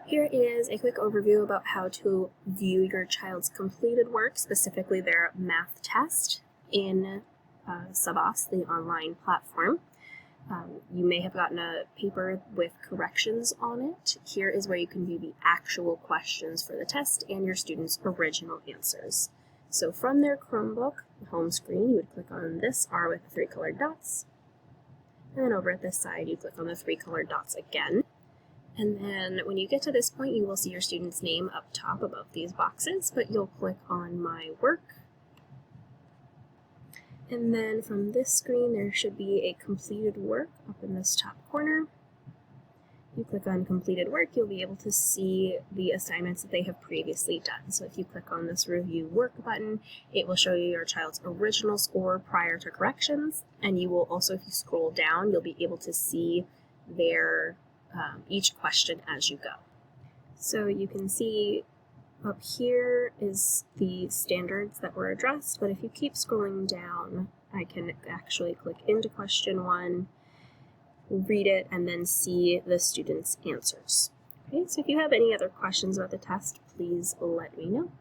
Here is a quick overview about how to view your child's completed work, specifically their math test, in Savas, the online platform. You may have gotten a paper with corrections on it. Here is where you can view the actual questions for the test and your students' original answers. So from their Chromebook, the home screen, you would click on this R with the 3 colored dots. And then over at this side, you click on the 3 colored dots again. And then when you get to this point, you will see your student's name up top above these boxes, but you'll click on My Work. And then from this screen, there should be a completed work up in this top corner. You click on completed work, you'll be able to see the assignments that they have previously done. So if you click on this review work button, it will show you your child's original score prior to corrections. And you will also, if you scroll down, you'll be able to see their each question as you go. So you can see up here is the standards that were addressed, but if you keep scrolling down, I can actually click into question 1, read it, and then see the students' answers. Okay, so if you have any other questions about the test, please let me know.